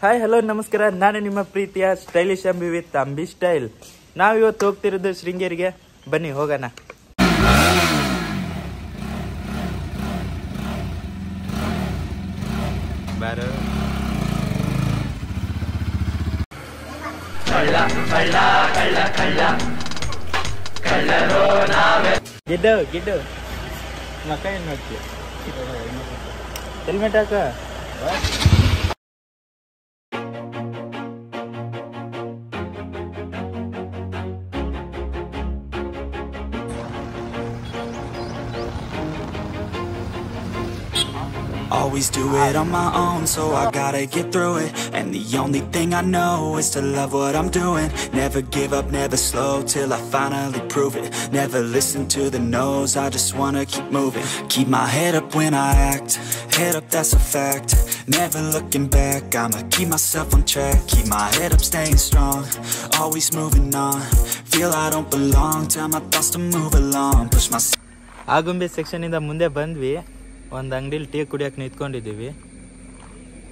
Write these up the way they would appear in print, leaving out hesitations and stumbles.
Hi hello ನಮಸ್ಕಾರ, ನಾನು ನಿಮ್ಮ ಪ್ರೀತಿಯ stylish Ambi with Ambi style. ನಾವಿವತ್ತು ಹೋಗ್ತಿರೋದು ಶೃಂಗೇರಿಗೆ. ಬನ್ನಿ ಹೋಗೋಣ. ಗಿಡ್ಡು ಗಿಡ್ಡು ಮಕ್ಕ ಏನು ಮಾಡ್ತೀವಿ? ಹೆಲ್ಮೆಟ್ ಹಾಕ. Always do it on my own, so I gotta get through it. And the only thing I know is to love what I'm doing. Never give up, never slow, till I finally prove it. Never listen to the no's, I just wanna keep moving. Keep my head up when I act, head up, that's a fact. Never looking back, I'ma keep myself on track. Keep my head up, staying strong, always moving on. Feel I don't belong, tell my thoughts to move along. Push my Agumbe section ಇಂದ ಮುಂದೆ ಬಂದ್ವಿ. ಒಂದು ಅಂಗಡಿಲಿ tea ಕುಡಿಯೋಕೆ ನಿಂತ್ಕೊಂಡಿದ್ದೀವಿ.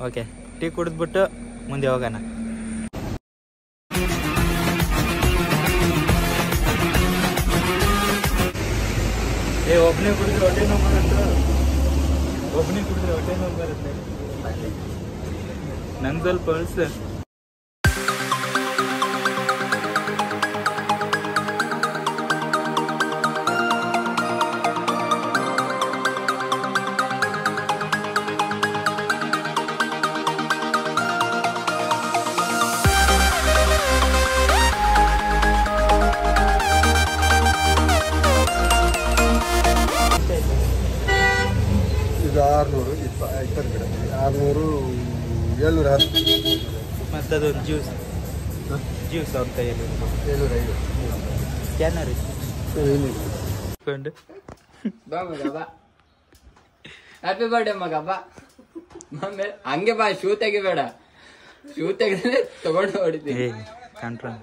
Okay, tea ಕುಡಿದ್ಬಿಟ್ಟು ಮುಂದೆ ಹೋಗೋಣ. ಒಬ್ಬನೇ ಕುಡಿದ್ರೆ ಹೊಟ್ಟೆ ನೋವು ಬರುತ್ತೆ. ಒಬ್ಬನೇ ಕುಡಿದ್ರೆ ಹೊಟ್ಟೆ ನೋವು ಬರುತ್ತೆ. ನಂಗೆ ಸ್ವಲ್ಪ ಅಳ್ಸ. ಇದು 600 ಇತರ ಗಿಡ 600 710 ಮತ್ತದೊಂದು ಜ್ಯೂಸ್ ಅವ್ರ ಕೈಯಲ್ಲಿ 750 ಸ್ಕ್ಯಾನರ್ ಬಾ ಮಗ ಬಾ, ಹ್ಯಾಪಿ ಬರ್ಡೇ ಮಗ ಬಾ. ಹಂಗೆ ಬಾ, ಶೂ ತೆಗಿಬೇಡ. ಶೂ ತೆಗೆದ್ರೆ ತಗೊಂಡು ಹೊಡಿತೀನಿ. ಕಂಟ್ರೋಲ್.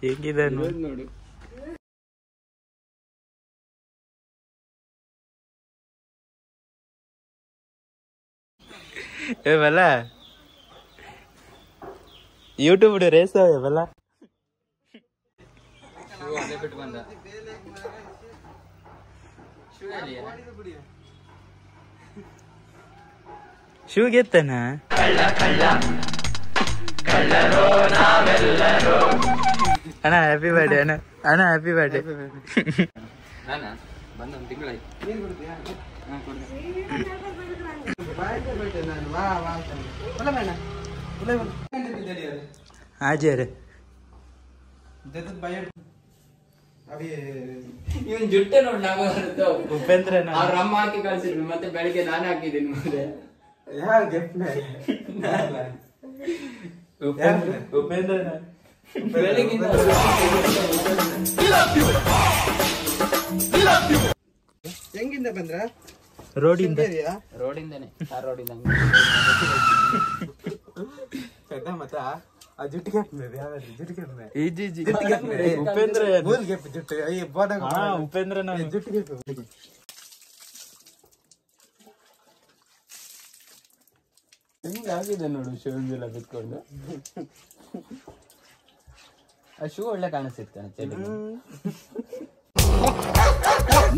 ಹೇಗಿದೆ ನೋಡು. ಇವೆಲ್ಲ ಯೂಟ್ಯೂಬ್ ರೇಸ್ ಇವೆಲ್ಲ. ಶೂ ಅದೇ ಬಿಟ್ಟು ಬಂದ. ಶೂ ಎಲ್ಲಿ? ಶೂ ಗೆತ್ತನ. ಅಣ್ಣ ಹ್ಯಾಪಿ ಬರ್ಡೇ ಅಣ್ಣ. ಅಣ್ಣ ಹ್ಯಾಪಿ ಬರ್ಡೇ. ನಾನಾ ಬಂದ ಒಂದು ತಿಂಗಳಾಯ್ತು. ಹಾಜರ್ ಇವನ್ ಜುಟ್ಟೆ ನೋಡಿ ನಾವೇ ಉಪೇಂದ್ರ ಅವ್ರ ಅಮ್ಮ ಹಾಕಿ ಕಳ್ಸಿದ್ವಿ, ಮತ್ತೆ ಬೆಳಿಗ್ಗೆ ನಾನು ಹಾಕಿದ್ದೀನಿ. ಮುಂದೆ ಉಪೇಂದ್ರ ಬೆಳಿಗ್ಗೆ ಹೆಂಗಿಂದ ಬಂದ್ರ? ರೋಡಿಂದಾನೆ. ಆ ರೋಡಿಂದ ಮತ್ತ ಆ ಜುಟ್ಟಿಗೆ ಉಪೇಂದ್ರ ಜುಟ್ಟು ಉಪೇಂದ್ರ ಜುಟ್ಟಿಗೆ ಹೆಂಗಾಗಿದೆ ನೋಡು. ಶೂ ಎಲ್ಲ ಬಿತ್ಕೊಂಡು ಆ ಶೂ ಒಳ್ಳೆ ಕಾಣಿಸ್ತಿತ್ತು.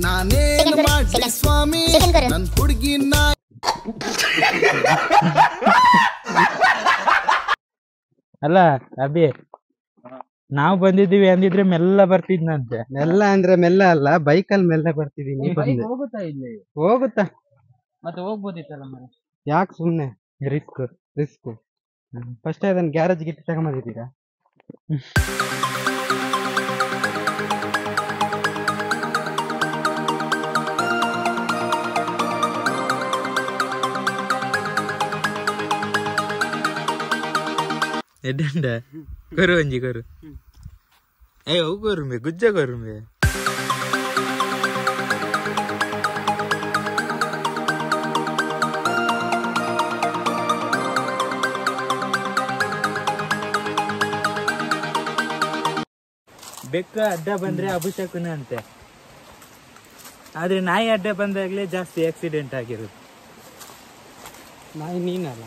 ನಾನೇನು ಮಾಡ್ಲಿ ಸ್ವಾಮಿ ನನ್ ಹುಡುಗಿ ಅಲ್ಲ ಅಭಿ, ನಾವು ಬಂದಿದ್ದೀವಿ ಅಂದಿದ್ರೆ ಮೆಲ್ಲ ಬರ್ತಿದ್ನಂತೆ. ಮೆಲ್ಲ ಅಂದ್ರೆ ಮೆಲ್ಲ ಅಲ್ಲ, ಬೈಕಲ್ಲಿ ಮೆಲ್ಲ ಬರ್ತಿದೀನಿ. ಹೋಗುತ್ತಾ ಇಲ್ಲಿ? ಹೋಗುತ್ತಾ ಮತ್ತೆ ಹೋಗ್ಬೋದಿತ್ತಲ್ಲ ಮನೆ. ಯಾಕೆ ಸುಮ್ನೆ ರಿಸ್ಕ್. ಫಸ್ಟ್ ಅದನ್ನ ಗ್ಯಾರೇಜ್ ಗಿಟ್ಟು ತಗೊಂಬಂದಿದ್ದೀರಾ? ಎಡ್ಡಂಡ ಕೊರು ಒಂಜಿ ಕೊರು. ಅಯ್ಯೋ ಅವು ಕೊರುಂಬೆ ಗುಜ್ಜ ಕೊರುಂಬೆ. ಬೆಕ್ಕ ಅಡ್ಡ ಬಂದ್ರೆ ಅಭಿಷೇಕನ ಅಂತೆ, ಆದ್ರೆ ನಾಯಿ ಅಡ್ಡ ಬಂದಾಗ್ಲೇ ಜಾಸ್ತಿ ಆಕ್ಸಿಡೆಂಟ್ ಆಗಿರುತ್ತೆ. ನಾಯಿ ನೀನಲ್ಲ.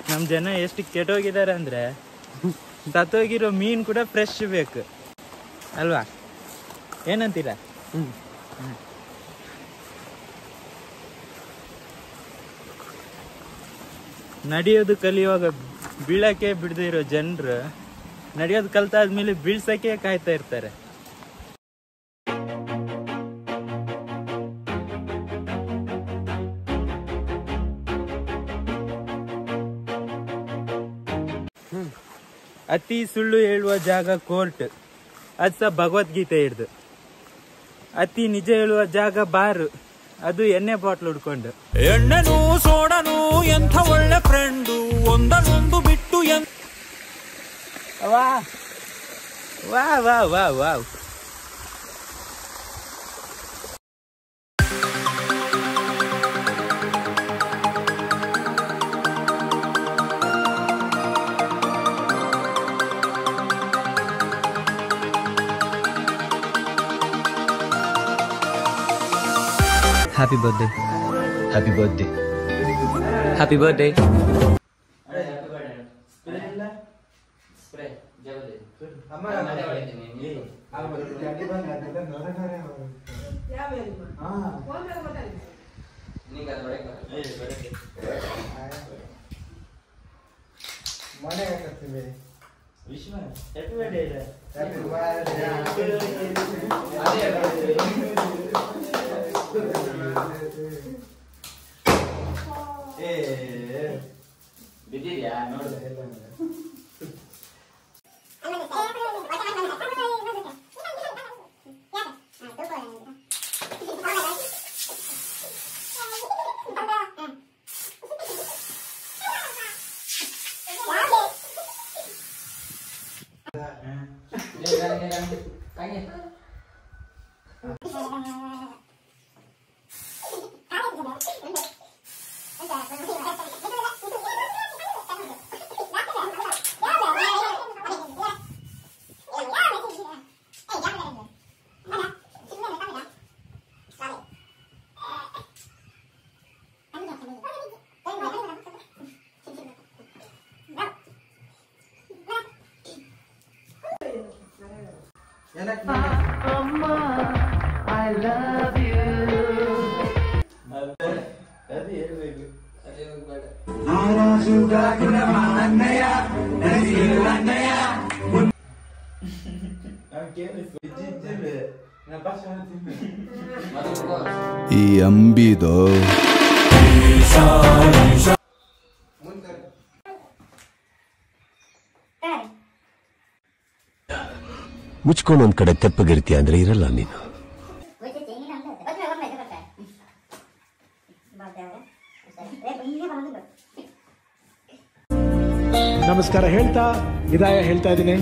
ನಮ್ ಜನ ಎಷ್ಟು ಕೆಟ್ಟೋಗಿದ್ದಾರೆ ಅಂದ್ರೆ ಸತ್ತೋಗಿರೋ ಮೀನ್ ಕೂಡ ಫ್ರೆಶ್ ಬೇಕು ಅಲ್ವಾ, ಏನಂತೀರಾ? ನಡೆಯೋದು ಕಲಿಯುವಾಗ ಬೀಳಕ್ಕೆ ಬಿಡದೇ ಇರೋ ಜನರು ನಡೆಯೋದು ಕಲ್ತಾದ್ಮೇಲೆ ಬೀಳ್ಸಕ್ಕೆ ಕಾಯ್ತಾ ಇರ್ತಾರೆ. ಅತಿ ಸುಳ್ಳು ಹೇಳುವ ಜಾಗ ಕೋರ್ಟ್, ಅದು ಸಹ ಭಗವದ್ಗೀತೆ ಹಿಡ್ದು. ಅತಿ ನಿಜ ಹೇಳುವ ಜಾಗ ಬಾರು, ಅದು ಎಣ್ಣೆ ಬಾಟ್ಲ್ ಹುಡ್ಕೊಂಡು. ಎಣ್ಣೆನು ಸೋಡನು ಎಂಥ ಒಳ್ಳೆ ಫ್ರೆಂಡು, ಒಂದನ್ನೊಂದು ಬಿಟ್ಟು ವಾ ವಾ ವಾ ವಾ wow. Happy birthday. Happy birthday. Happy birthday. ಬಿದ್ದಿದ್ಯಾ ನೋಡಿದೆ. ಈ ಅಂಬಿದು ಮುಚ್ಕೊಂಡು ಒಂದ್ ಕಡೆ ತೆಪ್ಪಗಿರ್ತೀಯ ಅಂದ್ರೆ ಇರಲ್ಲ ನೀನು. ನಮಸ್ಕಾರ ಹೇಳ್ತಾ ವಿದಾಯ ಹೇಳ್ತಾ ಇದ್ದೀನಿ.